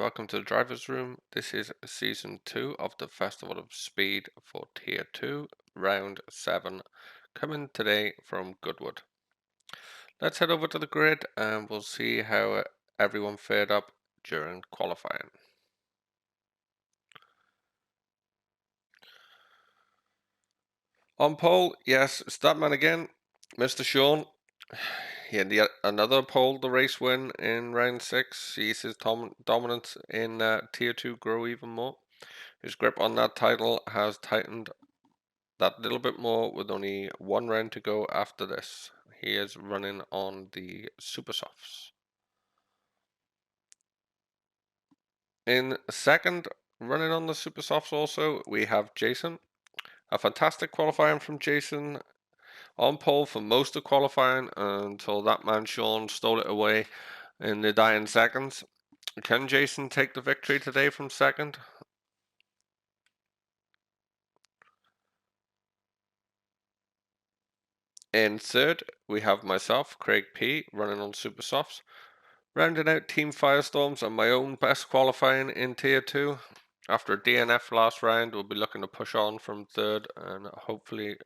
welcome to the Drivers Room. This is Season 2 of the Festival of Speed for Tier 2, Round 7, coming today from Goodwood. Let's head over to the grid and we'll see how everyone fared up during qualifying. On pole, yes, Statman again, Mr. Shaun. He had yet another pole the race win in round 6. Sees his dominance in Tier 2 grow even more. His grip on that title has tightened that little bit more with only one round to go after this. He is running on the Super Softs. In second, running on the Super Softs also, we have Jason. A fantastic qualifying from Jason, on pole for most of qualifying until that man Shaun stole it away in the dying seconds. Can Jason take the victory today from second? In third, we have myself, Craig P, running on Super Softs. Rounding out Team Firestorms and my own best qualifying in Tier 2. After a DNF last round, we'll be looking to push on from third, and hopefully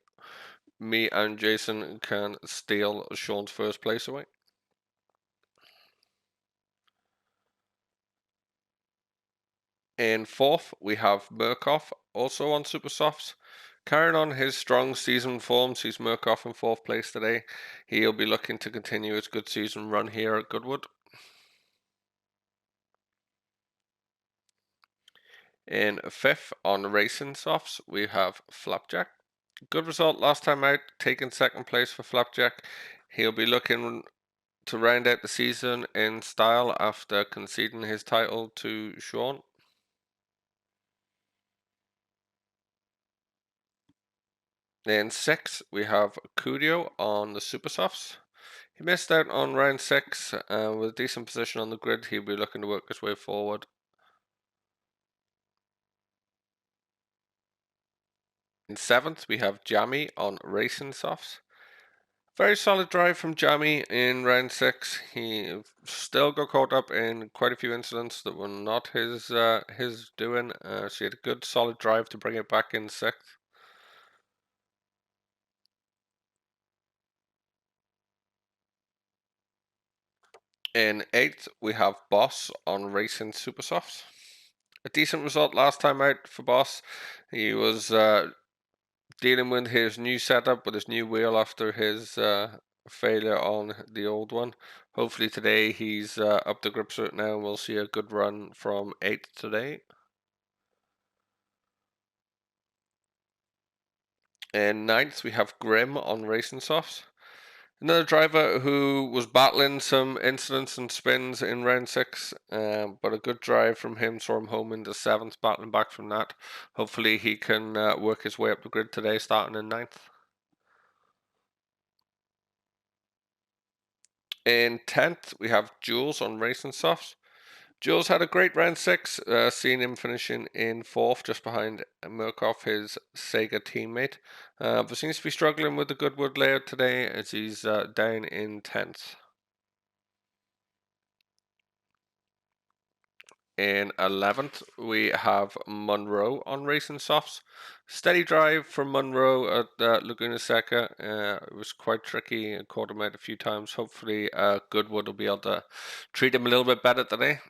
me and Jason can steal Shaun's first place away. In fourth, we have Murkoff, also on Super Softs. Carrying on his strong season form, sees Murkoff in fourth place today. He'll be looking to continue his good season run here at Goodwood. In fifth, on Racing Softs, we have Flapjack. Good result last time out, taking second place for Flapjack. He'll be looking to round out the season in style after conceding his title to Shaun. In sixth, we have Cudio on the Super Softs. He missed out on round 6, with a decent position on the grid. He'll be looking to work his way forward. In seventh, we have Jammy on Racing Softs. Very solid drive from Jammy in round 6. He still got caught up in quite a few incidents that were not his doing. So he had a good solid drive to bring it back in 6th. In 8th, we have Boss on Racing Super Softs. A decent result last time out for Boss. He was dealing with his new setup with his new wheel after his failure on the old one. Hopefully today he's up to grips with it now and we'll see a good run from 8th today. In 9th, we have Grim on Racing Softs. Another driver who was battling some incidents and spins in round 6, but a good drive from him saw him home into 7th, battling back from that. Hopefully he can work his way up the grid today, starting in 9th. In 10th, we have Jules on Racing Softs. Jules had a great round 6, seeing him finishing in 4th, just behind Murkoff, his Sega teammate. But seems to be struggling with the Goodwood layout today as he's down in 10th. In 11th, we have Monroe on Racing Softs. Steady drive from Monroe at Laguna Seca. It was quite tricky and caught him out a few times. Hopefully Goodwood will be able to treat him a little bit better today.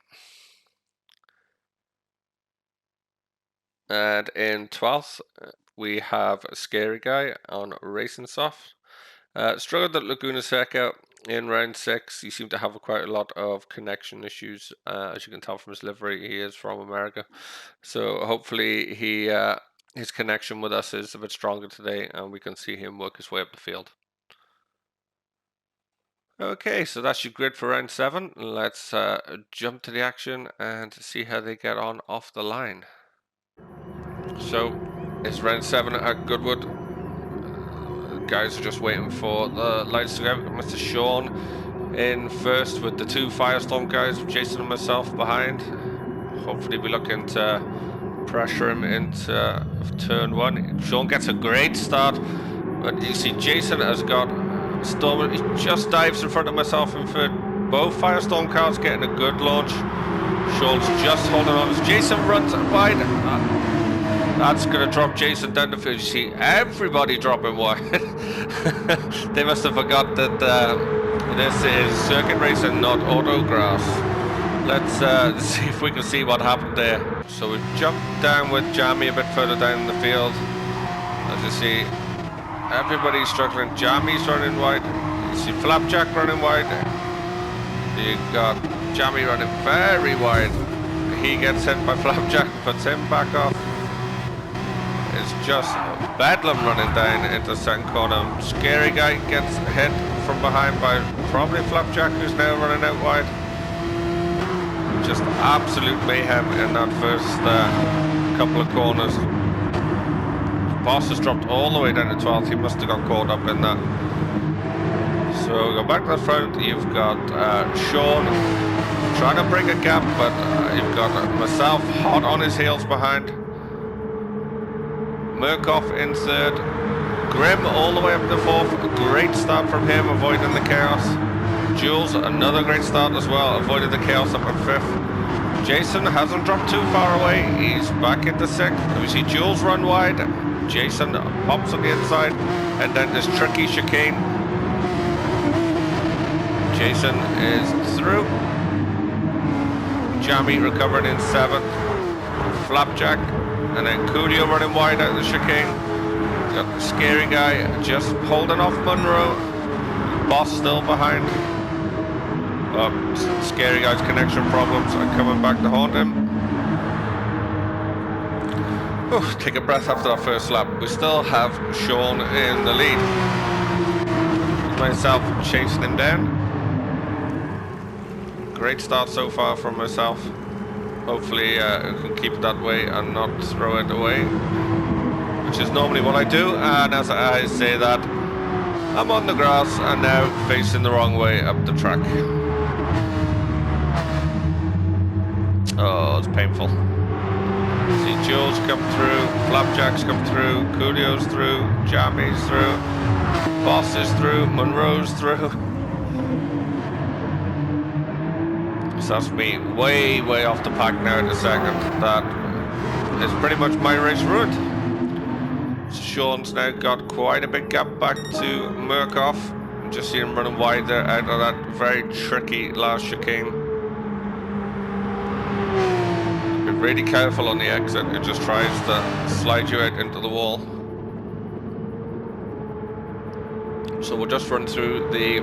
And in 12th, we have a Scary Guy on Racing Soft. Struggled at Laguna Seca in round 6. He seemed to have quite a lot of connection issues. As you can tell from his livery, he is from America. So hopefully his connection with us is a bit stronger today and we can see him work his way up the field. Okay, so that's your grid for round 7. Let's jump to the action and see how they get on off the line. So it's round 7 at Goodwood. Guys are just waiting for the lights to go. Mr. Shaun in first with the 2 Firestorm guys, Jason and myself behind. Hopefully we're looking to pressure him into turn 1. Shaun gets a great start, but you see Jason has got Storm. He just dives in front of myself in third. Both Firestorm cars getting a good launch. Shaun's just holding on as Jason runs wide. That's going to drop Jason down the field. You see everybody dropping wide. They must have forgot that this is circuit racing, not autograss. Let's see if we can see what happened there. So we've jumped down with Jamie a bit further down in the field. As you see, everybody's struggling. Jamie's running wide. You see Flapjack running wide. You got Jamie running very wide. He gets hit by Flapjack, puts him back off. It's just Bedlam running down into the second corner. Scary Guy gets hit from behind by probably Flapjack, who's now running out wide. Just absolute mayhem in that first couple of corners. Boss has dropped all the way down to 12th. He must have got caught up in that. So we go back to the front. You've got Shaun trying to bring a gap, but you've got myself hot on his heels behind. Murkoff in third. Grim all the way up to fourth. A great start from him, avoiding the chaos. Jules, another great start as well, avoided the chaos up in fifth. Jason hasn't dropped too far away. He's back into sixth. We see Jules run wide. Jason pops on the inside, and then this tricky chicane. Jason is through. Jamie recovering in seventh. Flapjack, and then Coolio running wide out of the chicane. Got the Scary Guy just holding off Monroe. Boss still behind. Scary Guy's connection problems are coming back to haunt him. Oof, take a breath after that first lap. We still have Shaun in the lead. Myself chasing him down. Great start so far from myself. Hopefully I can keep it that way and not throw it away, which is normally what I do. And as I say that, I'm on the grass and now facing the wrong way up the track. Oh, it's painful. See Jules come through, Flapjack's come through, Coolio's through, Jamie's through, Boss is through, Monroe's through. So that's me way off the pack now in the second. That is pretty much my race ruined. So Shaun's now got quite a big gap back to Murkoff. Just see him running wide there out of that very tricky last chicane. Be really careful on the exit. It just tries to slide you out into the wall. So we'll just run through the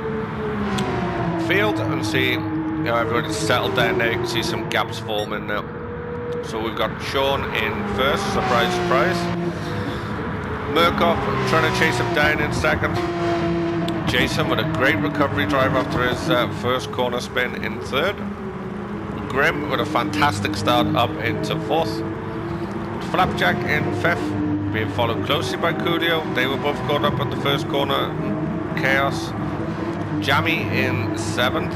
field and see how everybody's settled down now. You can see some gaps forming now. So we've got Shaun in first, surprise, surprise. Murkoff trying to chase him down in second. Jason with a great recovery drive after his first corner spin in third. Grim with a fantastic start up into fourth. Flapjack in fifth, being followed closely by Coolio. They were both caught up at the first corner. Chaos. Jamie in seventh.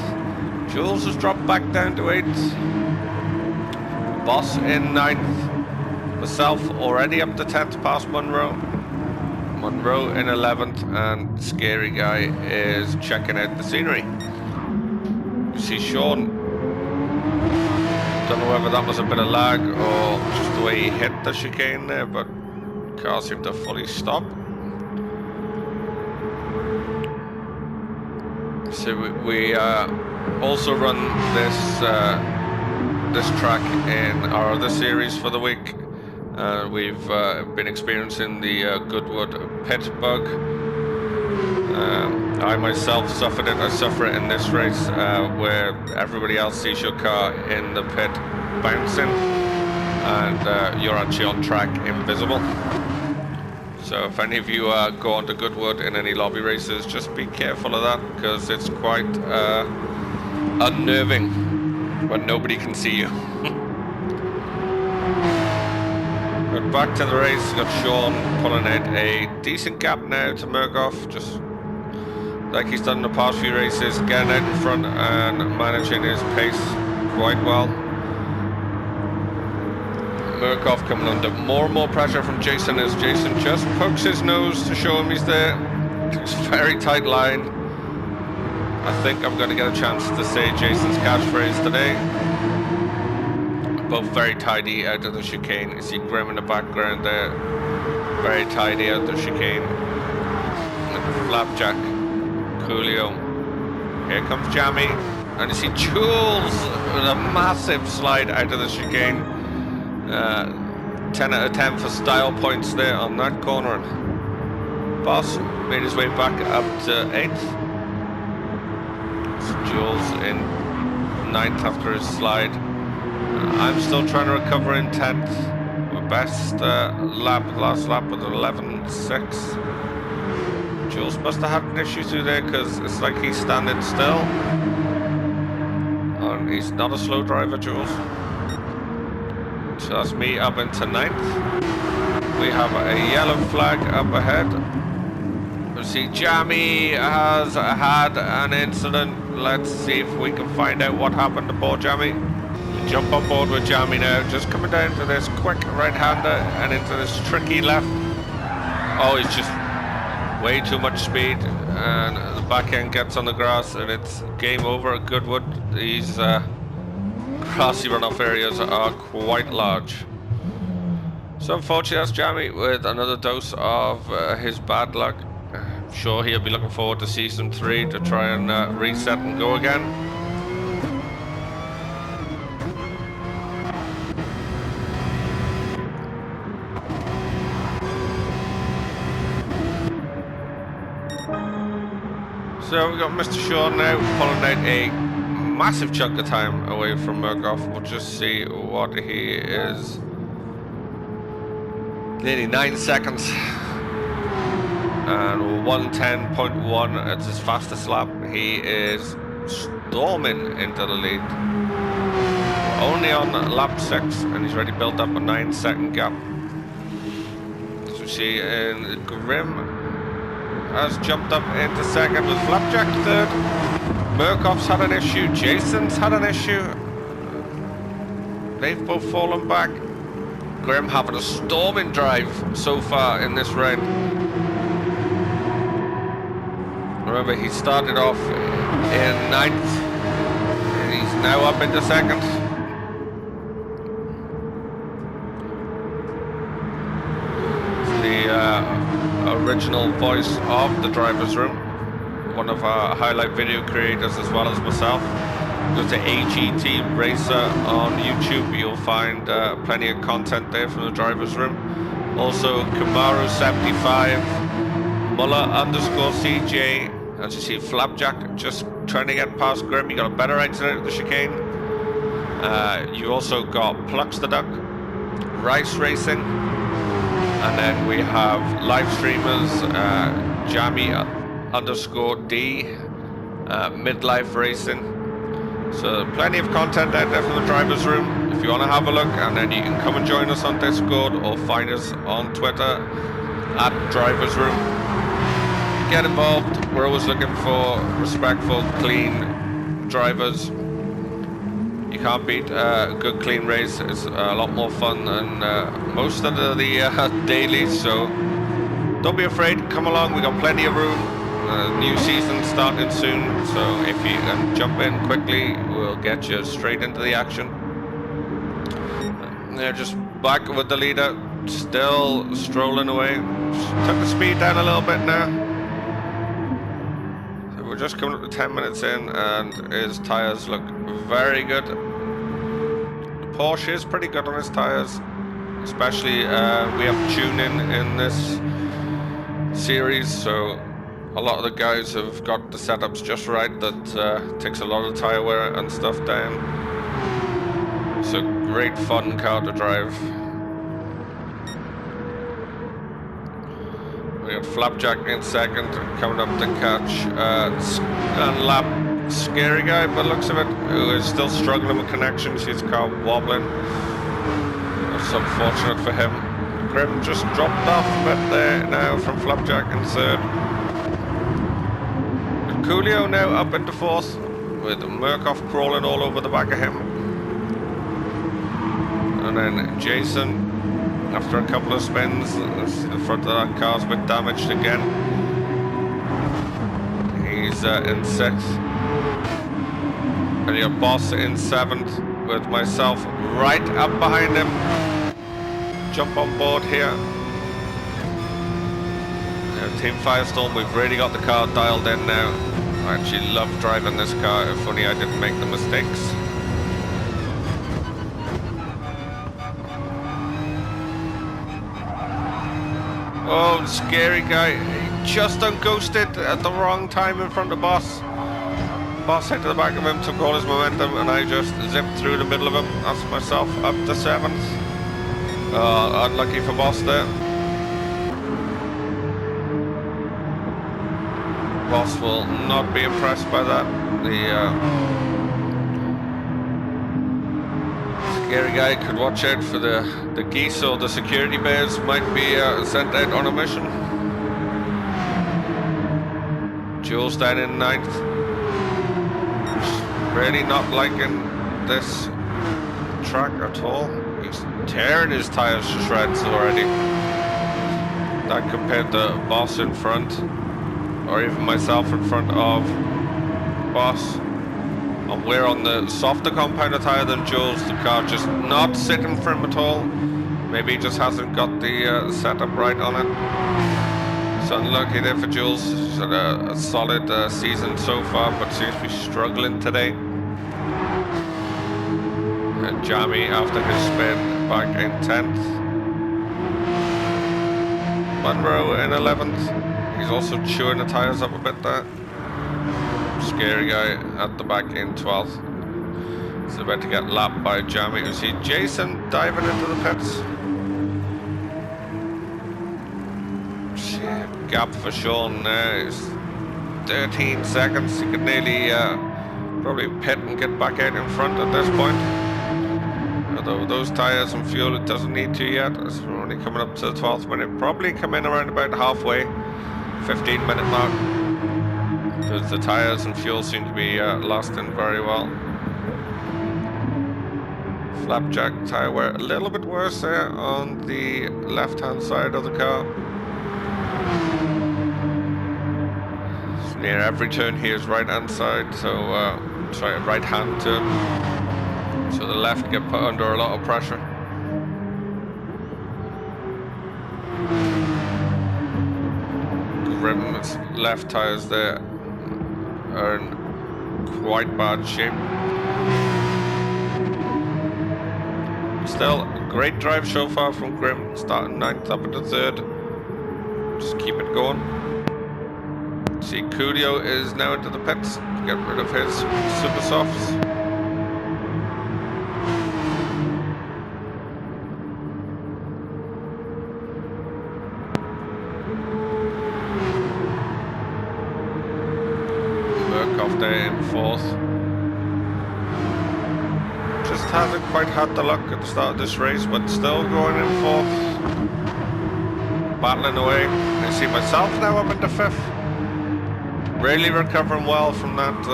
Jules has dropped back down to eighth. Boss in ninth. Myself already up to 10th past Monroe. Monroe in 11th, and Scary Guy is checking out the scenery. You see Shaun, don't know whether that was a bit of lag or just the way he hit the chicane there, but car seemed to fully stop. So we also run this track in our other series for the week. We've been experiencing the Goodwood pit bug. I myself suffered it. I suffer it in this race where everybody else sees your car in the pit bouncing and you're actually on track invisible. So if any of you go onto Goodwood in any lobby races, just be careful of that, because it's quite unnerving when nobody can see you. But back to the race, we've got Shaun pulling out a decent gap now to Murkoff, just like he's done in the past few races, getting out in front and managing his pace quite well. Murkoff coming under more and more pressure from Jason as Jason just pokes his nose to show him he's there. It's a very tight line. I think I'm going to get a chance to say Jason's catchphrase today. Both very tidy out of the chicane. You see Grim in the background there. Very tidy out the chicane. Flapjack, Coolio. Here comes Jammy. And you see Jules with a massive slide out of the chicane. 10 out of 10 for style points there on that corner. Boss made his way back up to 8th. So Jules in 9th after his slide. I'm still trying to recover in 10th. My best last lap was 11.6. Jules must have had an issue through there because it's like he's standing still. And he's not a slow driver, Jules. So that's me up into 9th. We have a yellow flag up ahead. We see Jammy has had an incident. Let's see if we can find out what happened to poor Jammy. We jump on board with Jammy now, just coming down to this quick right-hander and into this tricky left. Oh, he's just way too much speed, and the back end gets on the grass, and it's game over at Goodwood. These grassy runoff areas are quite large. So unfortunately, that's Jammy with another dose of his bad luck. I'm sure he'll be looking forward to season 3 to try and reset and go again. So we've got Mr. Shaun now pulling out a massive chunk of time away from Murkoff. We'll just see what he is. Nearly 9 seconds. And 110.1 at his fastest lap. He is storming into the lead. We're only on lap 6 and he's already built up a 9-second gap. As we see in Grim has jumped up into 2nd with Flapjack 3rd. Murkoff's had an issue, Jason's had an issue. They've both fallen back. Grim having a storming drive so far in this round. Remember, he started off in 9th. He's now up into 2nd. Original voice of the Drivers Room, one of our highlight video creators as well as myself. Go to AGT Racer on YouTube, you'll find plenty of content there from the Drivers Room. Also Kamaru75, Muller_CJ, as you see Flapjack just trying to get past Grim. You got a better exit out of the chicane. You also got Plux the Duck, Rice Racing. And then we have live streamers, Jammy_D, Midlife Racing. So plenty of content out there from the Drivers Room. If you want to have a look, and then you can come and join us on Discord or find us on Twitter at Drivers Room. Get involved. We're always looking for respectful, clean drivers. You can't beat a good clean race. It's a lot more fun than most of the dailies, so don't be afraid, come along, we got plenty of room. New season starting soon, so if you can jump in quickly, we'll get you straight into the action. They're just back with the leader, still strolling away. Just took the speed down a little bit now. So we're just coming up to 10 minutes in, and his tyres look very good. The Porsche is pretty good on his tyres, especially we have tuning in this series, so a lot of the guys have got the setups just right. That takes a lot of tyre wear and stuff down. It's a great fun car to drive. We got Flapjack in 2nd, coming up to catch and lap Scary Guy, by the looks of it, who is still struggling with connection. His car wobbling. That's unfortunate for him. Grim just dropped off a bit there now from Flapjack in 3rd. Coolio now up into 4th, with Murkoff crawling all over the back of him. And then Jason, after a couple of spins, the front of that car's a bit damaged again. He's in 6th. And your boss in 7th with myself right up behind him. Jump on board here. Team Firestorm, we've really got the car dialed in now. I actually love driving this car, if only I didn't make the mistakes. Oh, scary guy. He just unghosted at the wrong time in front of boss. Boss hit to the back of him, took all his momentum, and I just zipped through the middle of him. That's myself up to 7th. Unlucky for boss there. Boss will not be impressed by that. The scary guy could watch out for the geese, or the security bears might be sent out on a mission. Jules down in 9th. Really not liking this track at all. He's tearing his tires to shreds already. That compared to boss in front, or even myself in front of boss. And we're on the softer compounder tire than Jules. The car just not sitting for him at all. Maybe he just hasn't got the setup right on it. So unlucky there for Jules. He's had a solid season so far, but seems to be struggling today. And Jamie, after his spin, back in 10th. Monroe in 11th. He's also chewing the tyres up a bit there. Scary guy at the back in 12th. He's about to get lapped by Jamie. You see Jason diving into the pits. Gap for Shaun now is 13 seconds. He could nearly probably pit and get back out in front at this point. Although those tyres and fuel, it doesn't need to yet. It's only coming up to the 12th minute. Probably come in around about halfway, 15-minute mark. Because the tyres and fuel seem to be lasting very well. Flapjack tyre wear a little bit worse there on the left-hand side of the car. Near every turn here is right-hand side, so try a right-hand turn. So the left get put under a lot of pressure. Grim's left tyres there are in quite bad shape. Still, a great drive so far from Grim, starting 9th up into 3rd. Just keep it going. See, Coolio is now into the pits to get rid of his super softs. Burkhoff there in 4th. Just hasn't quite had the luck at the start of this race, but still going in 4th. Battling away. I see myself now up into 5th. Really recovering well from that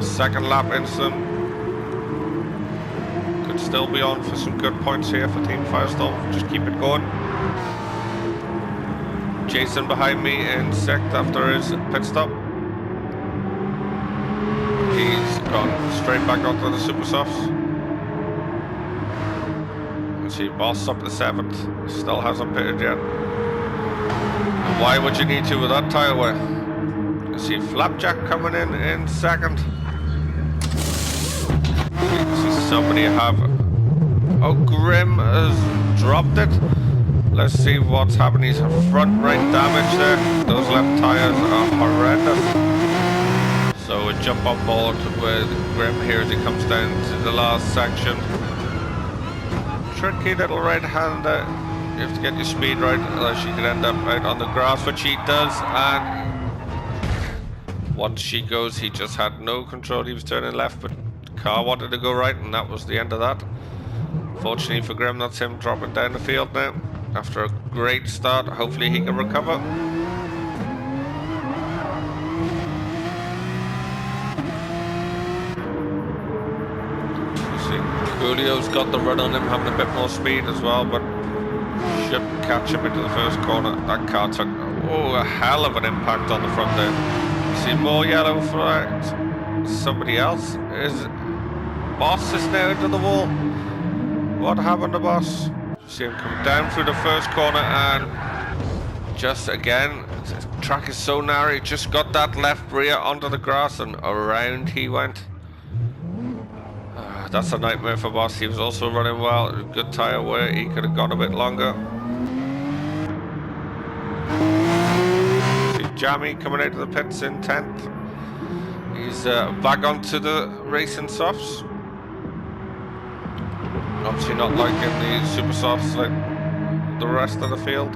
second lap incident. Could still be on for some good points here for Team Firestorm. Just keep it going. Jason behind me in 6th after his pit stop. He's gone straight back onto the super softs. You see Boss up to 7th. Still hasn't pitted yet. And why would you need to with that tyre wear? See Flapjack coming in 2nd. See somebody have... Oh, Grim has dropped it. Let's see what's happening. He's front right damage there. Those left tyres are horrendous. So we jump on board with Grim here as he comes down to the last section. Tricky little right-hander. You have to get your speed right, otherwise you could end up out on the grass, which he does, and once she goes, he just had no control. He was turning left, but the car wanted to go right, and that was the end of that. Fortunately for Grim, that's him dropping down the field now. After a great start, hopefully he can recover. You see, Coolio's got the run on him, having a bit more speed as well, but should catch him into the first corner. That car took, a hell of an impact on the front there. See more yellow flags. somebody else. Is Boss is now into the wall. What happened to Boss? See him come down through the first corner and just again, the track is so narrow, he just got that left rear onto the grass and around he went. That's a nightmare for Boss. He was also running well. Good tyre wear. He could have gone a bit longer. See Jammy coming out of the pits in 10th. He's back onto the racing softs. Obviously not liking the super softs like the rest of the field.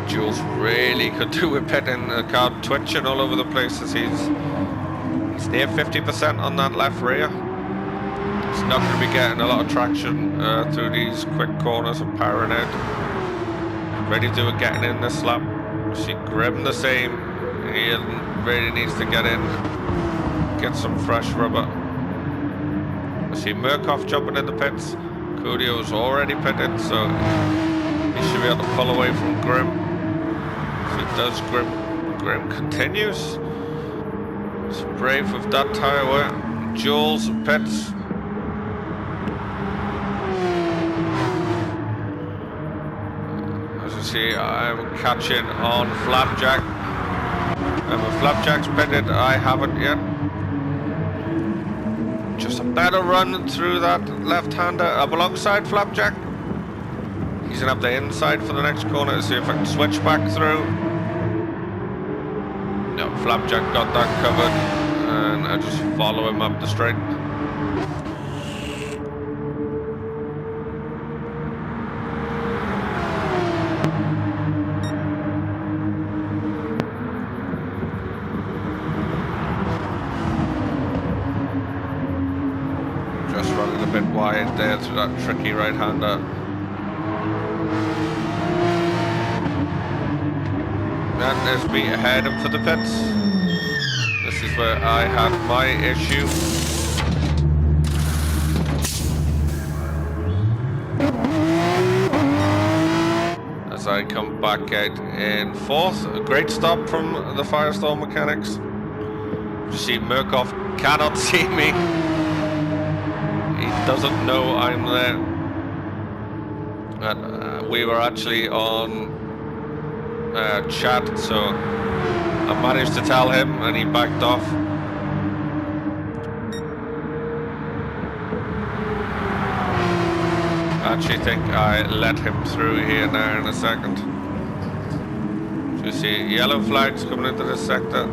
Jules really could do with pitting. The car twitching all over the place as he's near 50% on that left rear. He's not going to be getting a lot of traction through these quick corners and powering out. Ready to do it getting in this lap. See Grim the same. He really needs to get in, get some fresh rubber. I see Murkoff jumping in the pits. Coolio's already pitted, so he should be able to pull away from Grim. If it does, Grim continues. It's brave with that tyre wear. Jules pits. As you see, I'm catching on Flapjack. And with Flapjack's pitted, I haven't yet. Just a better run through that left-hander up alongside Flapjack. He's gonna have the inside for the next corner to see if I can switch back through. No, Flapjack got that covered, and I just follow him up the straight. Just running a bit wide there through that tricky right-hander. And there's me ahead of him for the pits. This is where I had my issue. As I come back out in 4th. A great stop from the Firestone mechanics. You see Murkoff cannot see me. He doesn't know I'm there. And we were actually on chat, so I managed to tell him and he backed off. I actually think I let him through here now in a second. So you see yellow flags coming into this sector.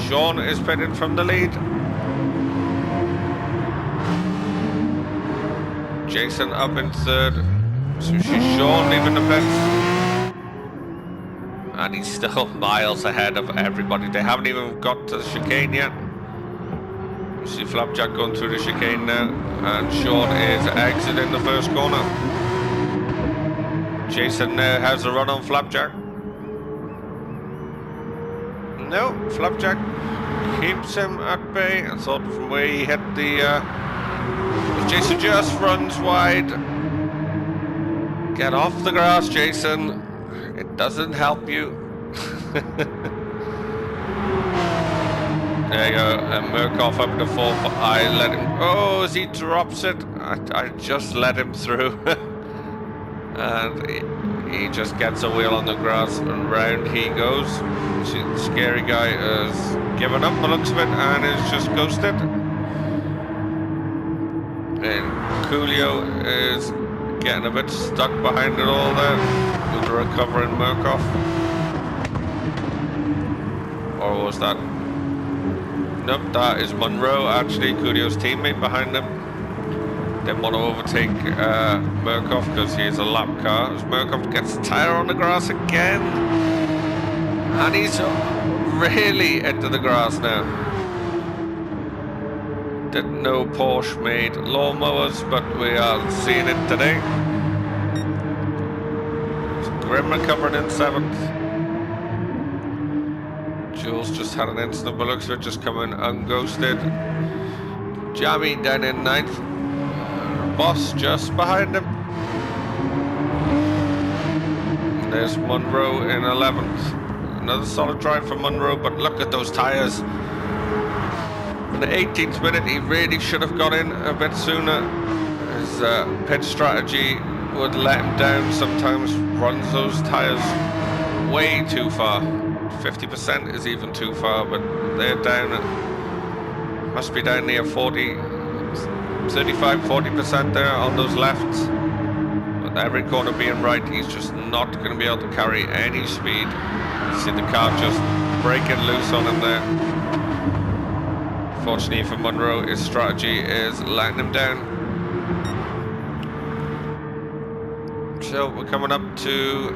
Shaun is pitted from the lead. Jason up in 3rd. So you see Shaun leaving the pits. And he's still miles ahead of everybody. They haven't even got to the chicane yet. You see Flapjack going through the chicane now. And Shaun is exiting the first corner. Jason now has a run on Flapjack. No, Flapjack keeps him at bay. I thought from where he hit the... Jason just runs wide. Get off the grass, Jason. It doesn't help you. There you go. And Murkoff up to 4th. I let him. Oh, as he drops it, I just let him through. And he just gets a wheel on the grass and round he goes. See, the scary guy has given up the looks of it and is just ghosted. And Coolio is getting a bit stuck behind it all there with the recovering Murkoff. Or was that? Nope, that is Monroe, actually, Coolio's teammate behind him. Didn't want to overtake Murkoff because he is a lap car. As Murkoff gets the tyre on the grass again. And he's really into the grass now. Didn't know Porsche made lawnmowers, but we are seeing it today. Grim recovering in 7th. Jules just had an instant, but looks like just coming unghosted. Jammy down in 9th. Boss just behind him. And there's Monroe in 11th. Another solid drive from Munro, but look at those tyres. In the 18th minute, he really should have got in a bit sooner. His pit strategy would let him down sometimes, runs those tyres way too far. 50% is even too far, but they're down, must be down near 35-40% there on those lefts. With every corner being right, he's just not going to be able to carry any speed. You see the car just breaking loose on him there. Fortunately for Munro, his strategy is letting him down. So we're coming up to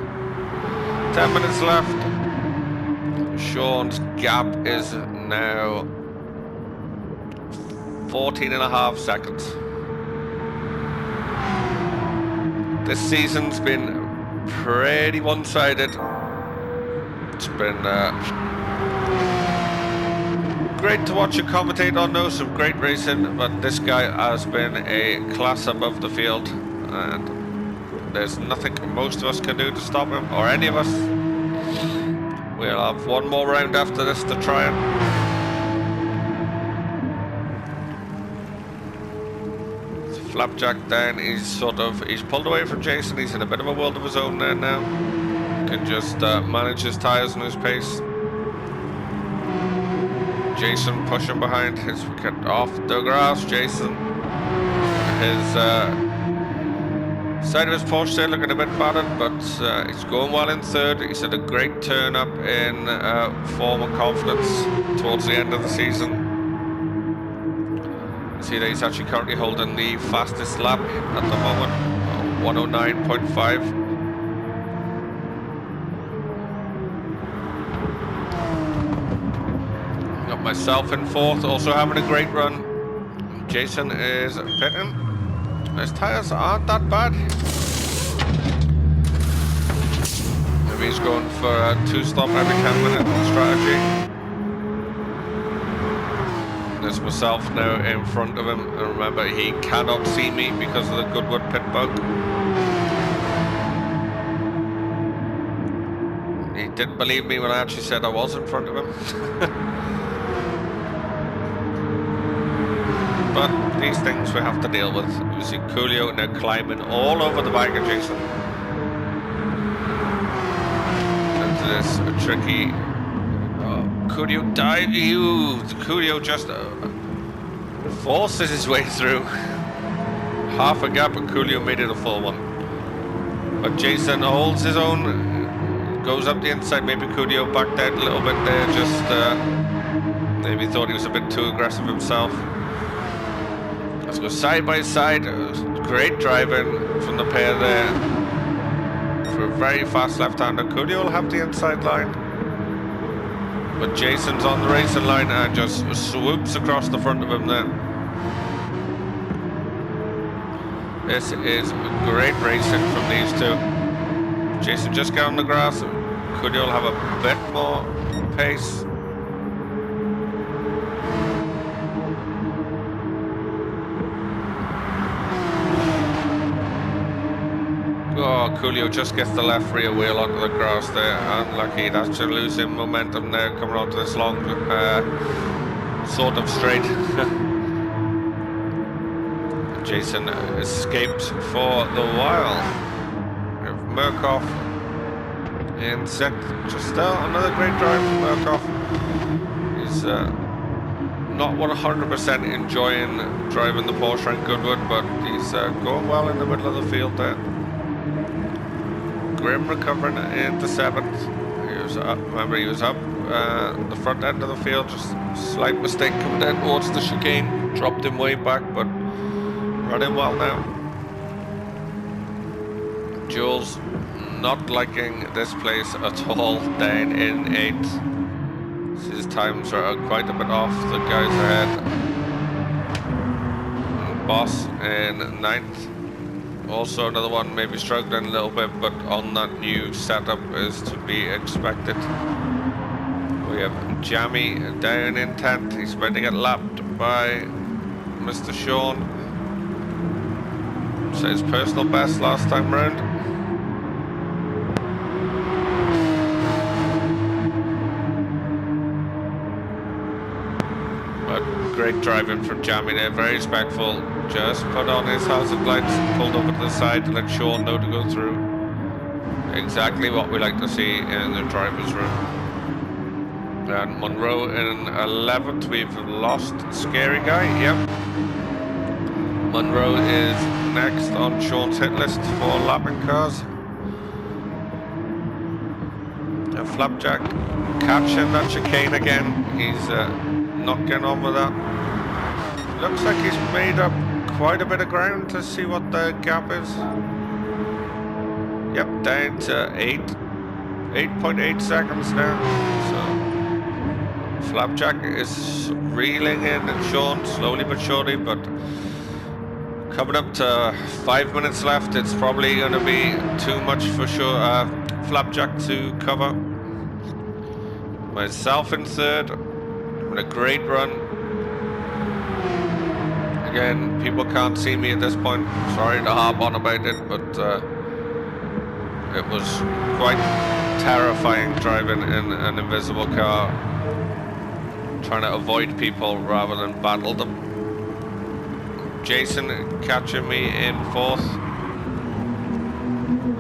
10 minutes left. Shaun's gap is now 14.5 seconds. This season's been pretty one-sided. It's been great to watch and commentate on, though, some great racing, but this guy has been a class above the field, and there's nothing most of us can do to stop him, or any of us. We'll have one more round after this to try it. Flapjack down, he's pulled away from Jason, he's in a bit of a world of his own there now. Can just manage his tyres and his pace. Jason pushing behind, his wicket off the grass. Jason, his side of his Porsche there looking a bit battered, but he's going well in third. He's had a great turn up in form and confidence towards the end of the season. See that he's actually currently holding the fastest lap at the moment, 109.5. Got myself in fourth, also having a great run. Jason is pitting. His tyres aren't that bad. Maybe he's going for a 2-stop every 10-minute strategy. There's myself now in front of him, and remember, he cannot see me because of the Goodwood pit bug. He didn't believe me when I actually said I was in front of him. But these things we have to deal with. You see Coolio now climbing all over the back of Jason. Into this tricky... Coolio died. Coolio just forces his way through. Half a gap and Coolio made it a full one. But Jason holds his own, goes up the inside. Maybe Coolio backed out a little bit there, just maybe thought he was a bit too aggressive himself. Let's go side by side. Great driving from the pair there. For a very fast left-hander. Coolio will have the inside line. But Jason's on the racing line and just swoops across the front of him there. This is great racing from these two. Jason just got on the grass. Coolio will have a bit more pace. Oh, Coolio just gets the left rear wheel onto the grass there. Unlucky, that's just losing momentum there, coming onto this long sort of straight. Jason escapes for the while. Murkoff in sixth. Just still another great drive from Murkoff. He's not 100% enjoying driving the Porsche and Goodwood, but he's going well in the middle of the field there. Grim recovering into seventh. He was up, remember he was up the front end of the field, just slight mistake coming down towards the chicane, dropped him way back, but running well now. Jules not liking this place at all, down in 8th. His times are quite a bit off the guys ahead. Boss in 9th. Also another one maybe struggling a little bit, but on that new setup is to be expected. We have Jammy down in 10th. He's about to get lapped by Mr. Shaun. So his personal best last time round. Great driving from Jamie there, very respectful. Just put on his hazard lights, pulled over to the side to let Shaun know to go through. Exactly what we like to see in the driver's room. And Monroe in 11th, we've lost Scary Guy, yep. Monroe is next on Shaun's hit list for lapping cars. And Flapjack catching that chicane again. He's not getting on with that. Looks like he's made up quite a bit of ground. To see what the gap is. Yep, down to 8.8 seconds now. So Flapjack is reeling in Shaun slowly but surely, but coming up to 5 minutes left, it's probably going to be too much for sure. Flapjack to cover. Myself in third, having a great run. Again, people can't see me at this point. Sorry to harp on about it, but it was quite terrifying driving in an invisible car, trying to avoid people rather than battle them. Jason catching me in fourth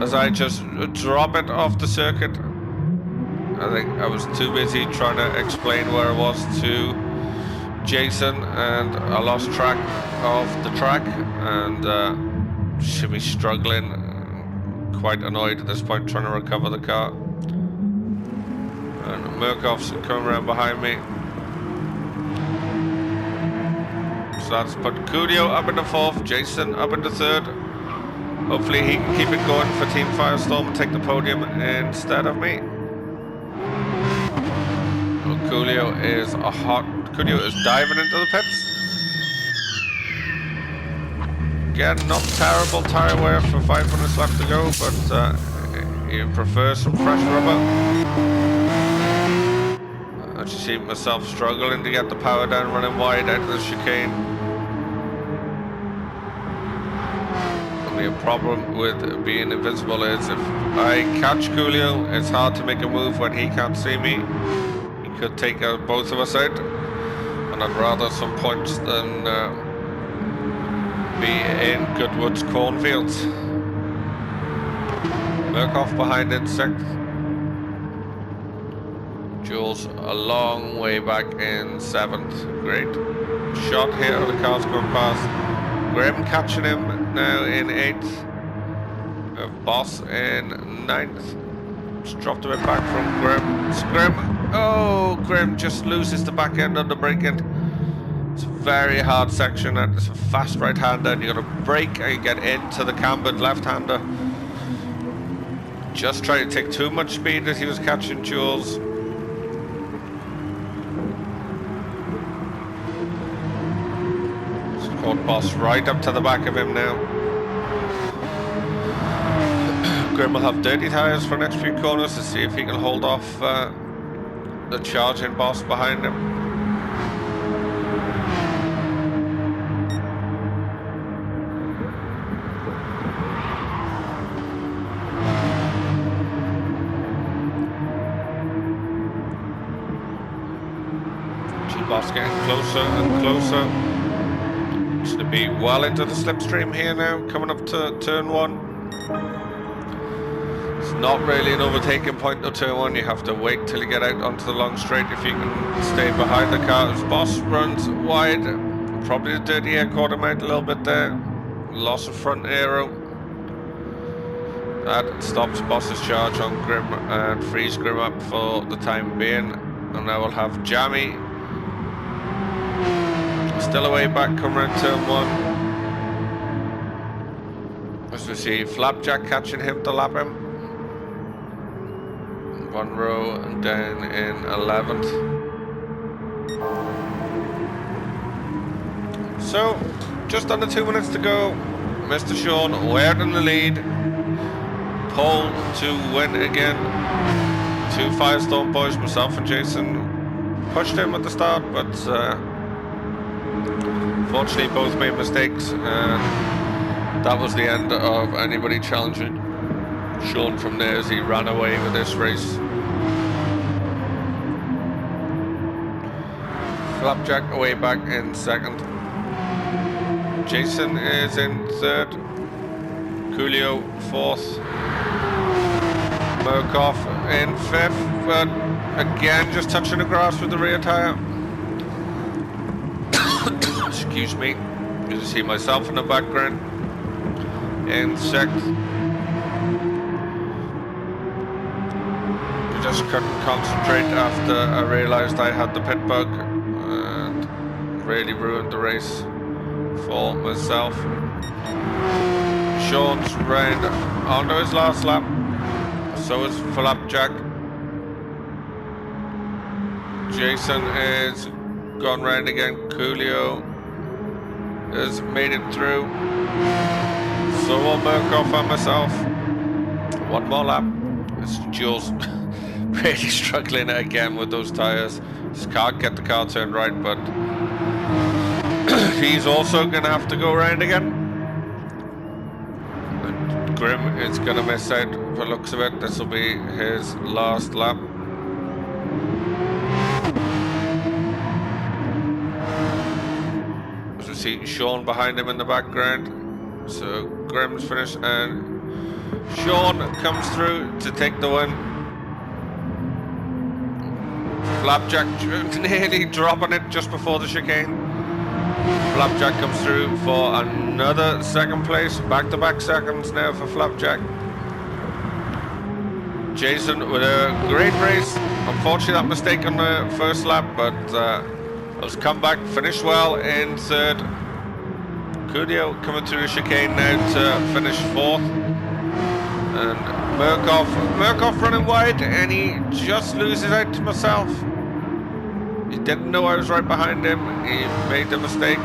as I just drop it off the circuit. I think I was too busy trying to explain where I was to Jason, and I lost track of the track, and should be struggling, quite annoyed at this point, trying to recover the car. And Murkoff's coming around behind me. So that's put Coolio up into fourth, Jason up into third. Hopefully he can keep it going for Team Firestorm and take the podium instead of me. Well, Coolio is diving into the pits. Again, not terrible tyre wear for 5 minutes left to go, but you prefer some fresh rubber. I just see myself struggling to get the power down, running wide out of the chicane. Only a problem with being invisible is if I catch Coolio, it's hard to make a move when he can't see me. He could take both of us out, and I'd rather some points than be in Goodwood's cornfields. Murkoff behind in sixth. Jules a long way back in seventh. Great shot here, the car's going past. Grim catching him now in eighth. Boss in ninth. Just dropped a bit back from Grim. It's Grim. Oh, Grim just loses the back end under braking. It's a very hard section, and it's a fast right-hander, and you got to brake and you get into the cambered left-hander. Just trying to take too much speed as he was catching Jules. Caught Boss right up to the back of him now. Grim will have dirty tyres for the next few corners to see if he can hold off the charging Boss behind him. Boss getting closer and closer. It's going to be well into the slipstream here now, coming up to turn one. It's not really an overtaking point to turn one. You have to wait till you get out onto the long straight if you can stay behind the car. As Boss runs wide, probably the dirty air caught him out a little bit there. Loss of front aero. That stops Boss's charge on Grim and frees Grim up for the time being. And now we'll have Jammy still away back, come around turn one. As we see Flapjack catching him to lap him. One row and down in 11th. So, just under 2 minutes to go. Mr. Shaun, we're in the lead. Pole to win again. Two Firestorm boys, myself and Jason, pushed him at the start, but unfortunately both made mistakes, and that was the end of anybody challenging Shaun from there as he ran away with this race. Flapjack away back in second. Jason is in third. Coolio fourth. Murkoff in fifth, but again just touching the grass with the rear tyre. Excuse me. You can see myself in the background in sixth. Just couldn't concentrate after I realised I had the pit bug and really ruined the race for myself. Shaun's round onto his last lap, so is Flapjack. Jason is gone round again. Coolio has made it through. So will Murkoff and myself. One more lap. It's Jules really struggling again with those tyres. Just can't get the car turned right, but he's also going to have to go around again. And Grim is going to miss out for the looks of it. This will be his last lap. As we see Shaun behind him in the background. So Grim's finished and Shaun comes through to take the win. Flapjack nearly dropping it just before the chicane. Flapjack comes through for another second place. Back-to-back seconds now for Flapjack. Jason with a great race. Unfortunately that mistake on the first lap, but has come back, finished well in third. Coolio coming through the chicane now to finish fourth. And Murkoff running wide, and he just loses out to myself. He didn't know I was right behind him. He made the mistake.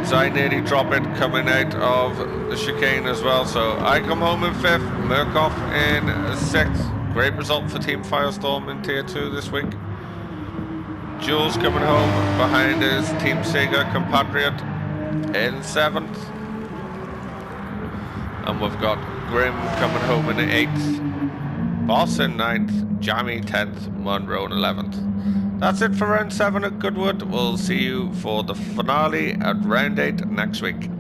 So I nearly drop it coming out of the chicane as well. So I come home in fifth, Murkoff in sixth. Great result for Team Firestorm in Tier 2 this week. Jules coming home behind his Team Sega compatriot in seventh. And we've got Grim coming home in 8th, Boss in 9th, Jamie 10th, Monroe in 11th. That's it for round 7 at Goodwood. We'll see you for the finale at round 8 next week.